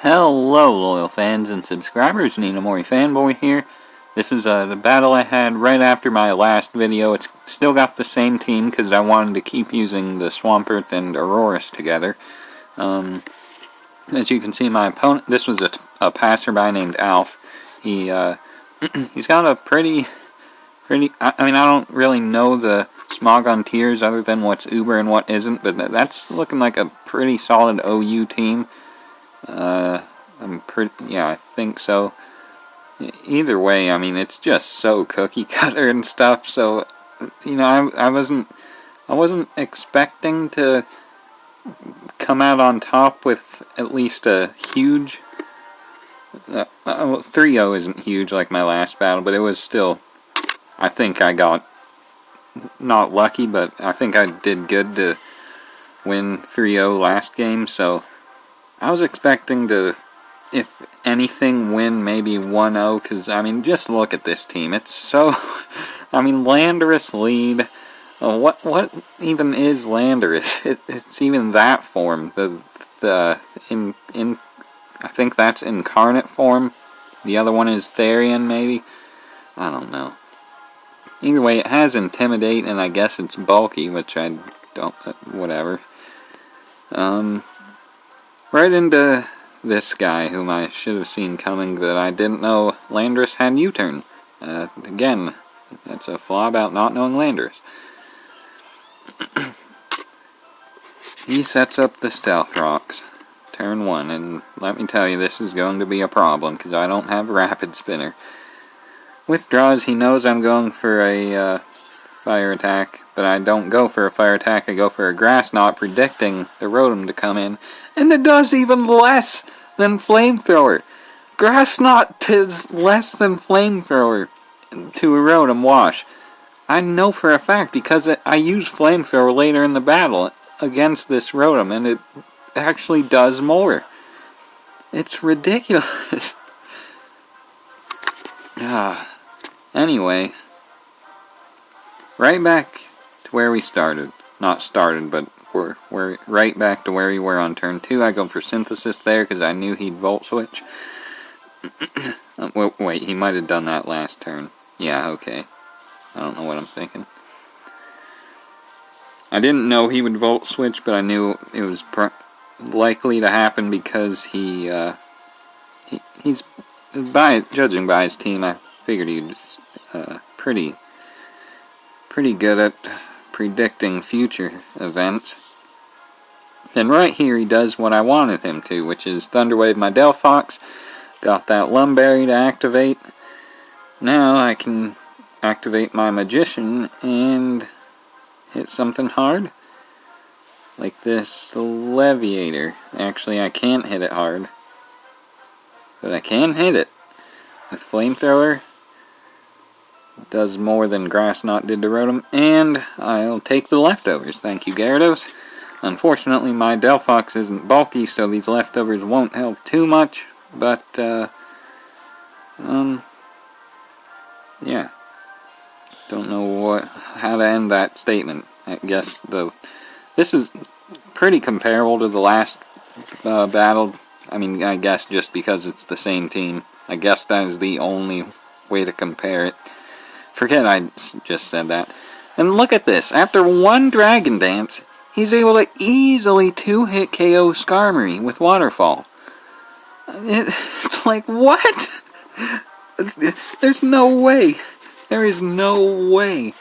Hello, loyal fans and subscribers. Ninamori Fanboy here. This is the battle I had right after my last video. It's still got the same team because I wanted to keep using the Swampert and Auroras together. As you can see, my opponent, this was a passerby named Alf. He's got a pretty. I mean, I don't really know the Smogon tiers other than what's Uber and what isn't, but that's looking like a pretty solid OU team. Yeah, I think so. Either way, I mean, it's just so cookie cutter and stuff. So, you know, I wasn't expecting to come out on top with at least a huge. 3-0 isn't huge like my last battle, but it was still. I think I got not lucky, but I think I did good to win 3-0 last game. So I was expecting to, if anything, win maybe 1-0, because, I mean, just look at this team. It's so, I mean, Landorus lead. What even is Landorus? It's even that form. I think that's incarnate form. The other one is Therian, maybe? I don't know. Either way, it has Intimidate, and I guess it's bulky, which I don't, whatever. Right into this guy, whom I should have seen coming, that I didn't know Landorus had U-turn. Again, that's a flaw about not knowing Landorus. He sets up the Stealth Rocks, turn 1, and let me tell you, this is going to be a problem, because I don't have Rapid Spinner. Withdraws, he knows I'm going for a fire attack, but I don't go for a fire attack, I go for a Grass Knot, predicting the Rotom to come in, and it does even less than Flamethrower. Grass Knot is less than Flamethrower to a Rotom wash. I know for a fact, because I use Flamethrower later in the battle against this Rotom, and it actually does more. It's ridiculous. Anyway, right back to where we started. Not started, but we're right back to where we were on turn 2. I go for Synthesis there because I knew he'd Volt Switch. Wait, he might have done that last turn. Yeah, okay. I don't know what I'm thinking. I didn't know he would Volt Switch, but I knew it was likely to happen because he's judging by his team, I figured he was pretty good at predicting future events. And right here he does what I wanted him to, which is Thunderwave my Delphox. Got that Lumberry to activate. Now I can activate my Magician and hit something hard. Like this Leviator. Actually, I can't hit it hard. But I can hit it. With Flamethrower. It does more than Grass Knot did to Rotom. And I'll take the leftovers. Thank you, Gyarados. Unfortunately, my Delphox isn't bulky, so these leftovers won't help too much. But, yeah. Don't know how to end that statement. I guess this is pretty comparable to the last battle. I mean, I guess just because it's the same team. I guess that is the only way to compare it. Forget I just said that. And look at this. After one Dragon Dance, he's able to easily 2-hit KO Skarmory with Waterfall. It's like, what? There's no way. There is no way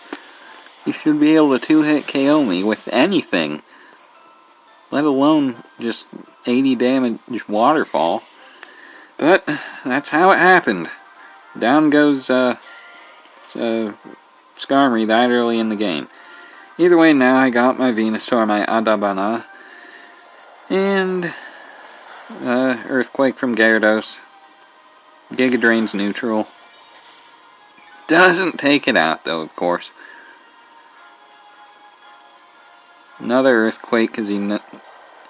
he should be able to 2-hit KO me with anything. Let alone just 80 damage Waterfall. But that's how it happened. Down goes Skarmory that early in the game. Either way, now I got my Venusaur, my Adabana, and Earthquake from Gyarados. Giga Drain's neutral. Doesn't take it out though, of course. Another Earthquake because he...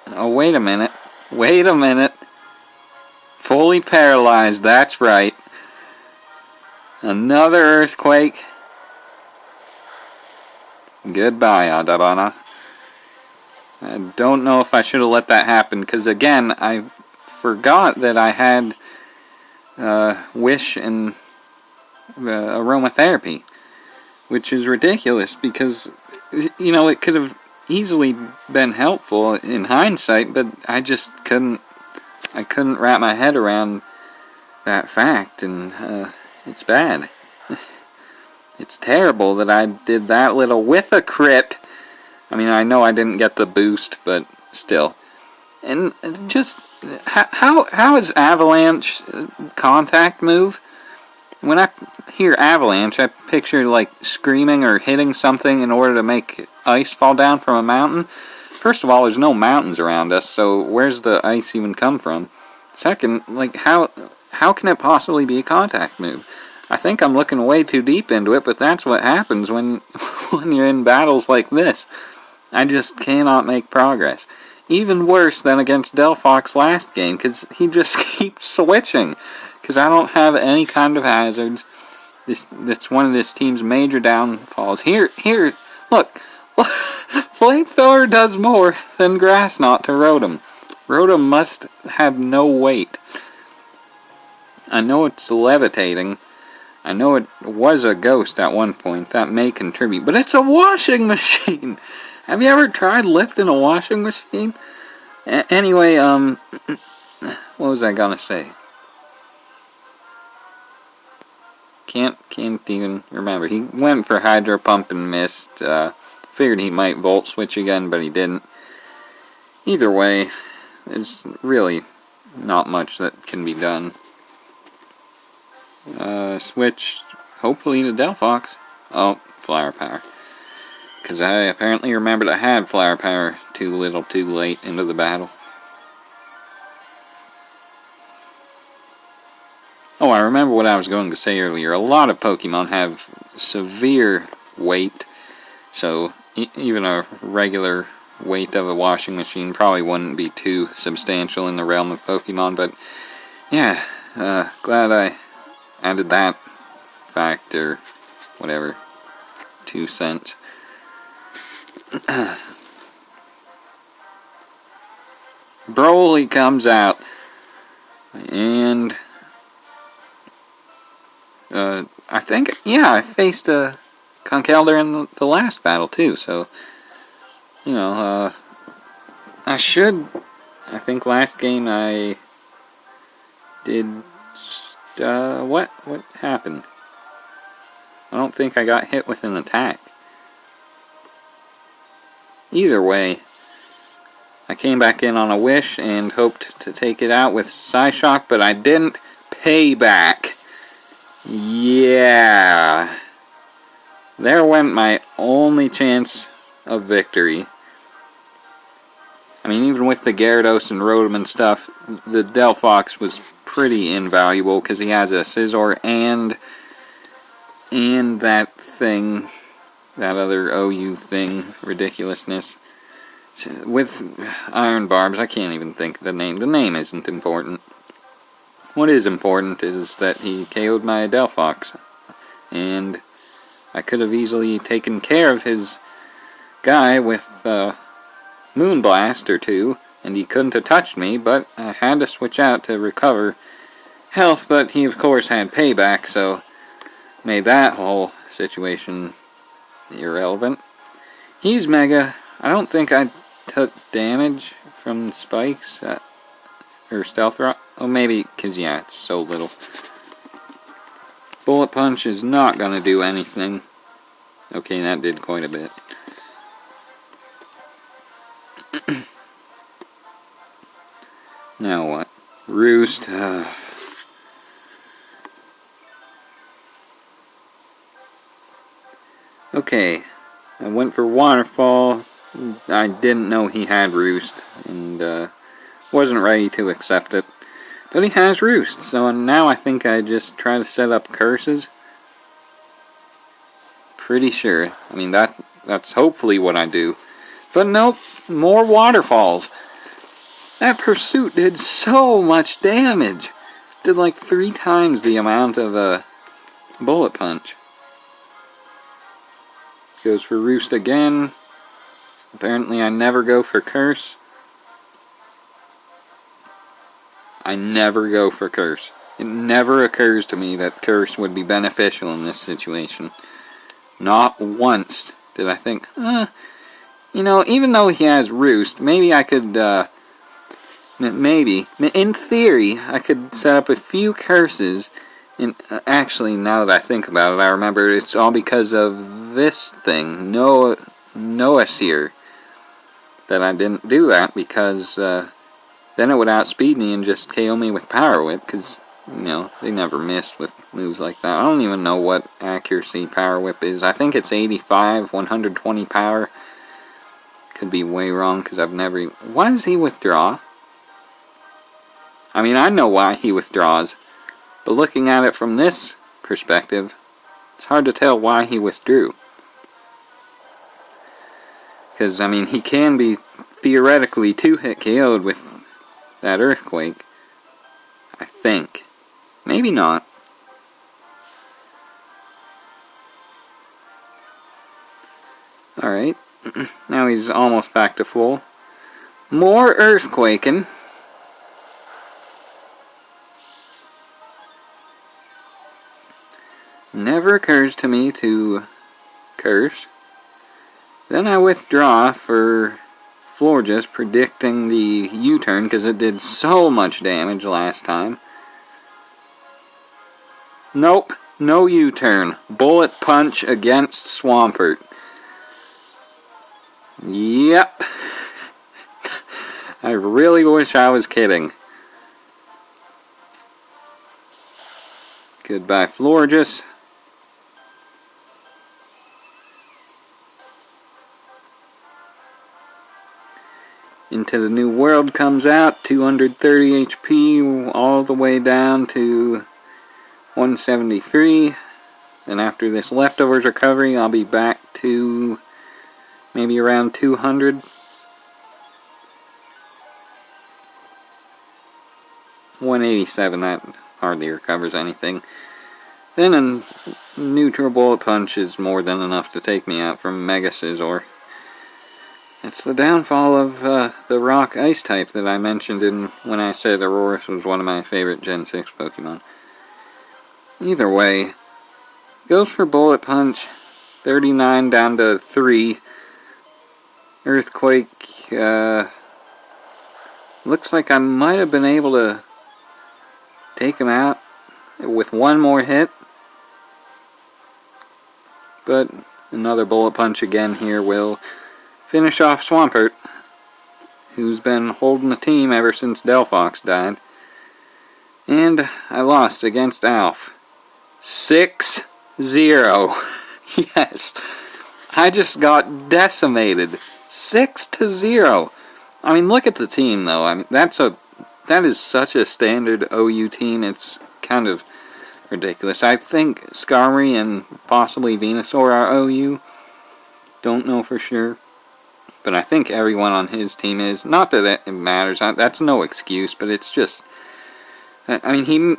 Oh, wait a minute. Wait a minute. Fully paralyzed, that's right. Another Earthquake. Goodbye, Adabana. I don't know if I should have let that happen, because again, I forgot that I had Wish and aromatherapy, which is ridiculous because, you know, it could have easily been helpful in hindsight, but I just couldn't wrap my head around that fact, and it's bad. It's terrible that I did that little with a crit. I mean, I know I didn't get the boost, but still. And just, how is Avalanche contact move? When I hear Avalanche, I picture, like, screaming or hitting something in order to make ice fall down from a mountain. First of all, there's no mountains around us, so where's the ice even come from? Second, like, how can it possibly be a contact move? I think I'm looking way too deep into it, but that's what happens when you're in battles like this. I just cannot make progress. Even worse than against Delphox last game, because he just keeps switching. Because I don't have any kind of hazards. This one of this team's major downfalls. Here, look. Flamethrower does more than Grass Knot to Rotom. Rotom must have no weight. I know it's levitating. I know it was a ghost at one point. That may contribute. But it's a washing machine! Have you ever tried lifting a washing machine? Anyway, what was I gonna say? Can't even remember. He went for Hydro Pump and missed. Figured he might Volt Switch again, but he didn't. Either way, there's really not much that can be done. Switch, hopefully, to Delphox. Oh, Flower Power. Because I apparently remembered I had Flower Power too little too late into the battle. Oh, I remember what I was going to say earlier. A lot of Pokemon have severe weight, so even a regular weight of a washing machine probably wouldn't be too substantial in the realm of Pokemon, but yeah, glad I added that fact, or whatever, 2 cents. Broly comes out, and I think, yeah, I faced a Conkeldurr in the last battle too, so, you know, I think last game I did, what happened? I don't think I got hit with an attack. Either way, I came back in on a Wish and hoped to take it out with Psyshock, but I didn't. Payback. Yeah. There went my only chance of victory. I mean, even with the Gyarados and Rotom and stuff, the Delphox was pretty invaluable because he has a Scizor and that thing, that other OU thing, ridiculousness. With Iron Barbs, I can't even think of the name. The name isn't important. What is important is that he KO'd my Delphox, and I could have easily taken care of his guy with Moonblast or two, and he couldn't have touched me, but I had to switch out to recover health, but he of course had payback, so made that whole situation irrelevant. He's Mega. I don't think I took damage from spikes, or Stealth Rock. Oh, maybe, because yeah, it's so little. Bullet Punch is not going to do anything. Okay, that did quite a bit. Now what? Roost. Okay, I went for Waterfall. I didn't know he had Roost, and wasn't ready to accept it. But he has Roost, so now I think I just try to set up curses. Pretty sure. I mean, that's hopefully what I do. But nope, more waterfalls. That pursuit did so much damage. Did like 3 times the amount of a Bullet Punch. Goes for Roost again. Apparently I never go for Curse. I never go for curse. It never occurs to me that curse would be beneficial in this situation. Not once did I think, even though he has roost, maybe I could, maybe, in theory, I could set up a few curses. And actually, now that I think about it, I remember it's all because of this thing, Noah Seer, that I didn't do that, because then it would outspeed me and just KO me with Power Whip, because, they never missed with moves like that. I don't even know what accuracy Power Whip is. I think it's 85, 120 power. Could be way wrong, because I've never... Why does he withdraw? I mean, I know why he withdraws, but looking at it from this perspective, it's hard to tell why he withdrew. Because, I mean, he can be theoretically 2-hit KO'd with that Earthquake. I think. Maybe not. Alright. Now he's almost back to full. More Earthquaking. Never occurs to me to curse. Then I withdraw for Florges, predicting the U-turn, because it did so much damage last time. Nope, no U-turn. Bullet Punch against Swampert. Yep. I really wish I was kidding. Goodbye, Florges. Into the New World comes out, 230 HP, all the way down to 173. Then after this Leftovers recovery, I'll be back to maybe around 200. $187, that hardly recovers anything. Then a neutral Bullet Punch is more than enough to take me out from Mega Scizor. It's the downfall of the Rock Ice type that I mentioned when I said Aurorus was one of my favorite Gen 6 Pokemon. Either way, goes for Bullet Punch, 39 down to 3. Earthquake, looks like I might have been able to take him out with one more hit. But another Bullet Punch again here will finish off Swampert, who's been holding the team ever since Delphox died. And I lost against Alf. 6-0. Yes. I just got decimated. 6-0. I mean, look at the team, though. I mean, that is such a standard OU team. It's kind of ridiculous. I think Skarmory and possibly Venusaur are OU. Don't know for sure. But I think everyone on his team is. Not that it matters. That's no excuse, but it's just... I mean,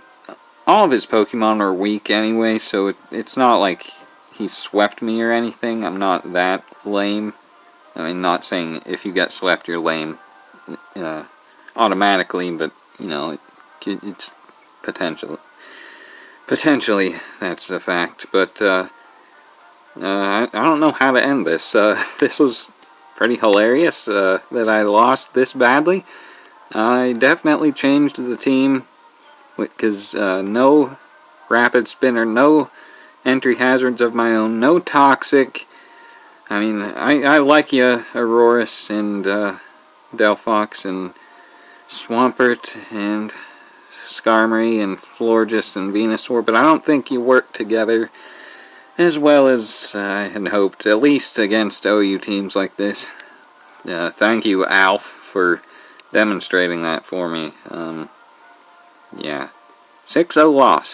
all of his Pokemon are weak anyway, so it's not like he swept me or anything. I'm not that lame. I mean, not saying if you get swept, you're lame automatically, but, it's potentially that's a fact. But I don't know how to end this. This was pretty hilarious that I lost this badly. I definitely changed the team because no Rapid Spinner, no entry hazards of my own, no Toxic. I mean, I like you, Aurorus and Delphox and Swampert and Skarmory and Florges and Venusaur, but I don't think you work together as well as I had hoped, at least against OU teams like this. Thank you, Alf, for demonstrating that for me. Yeah. 6-0 loss.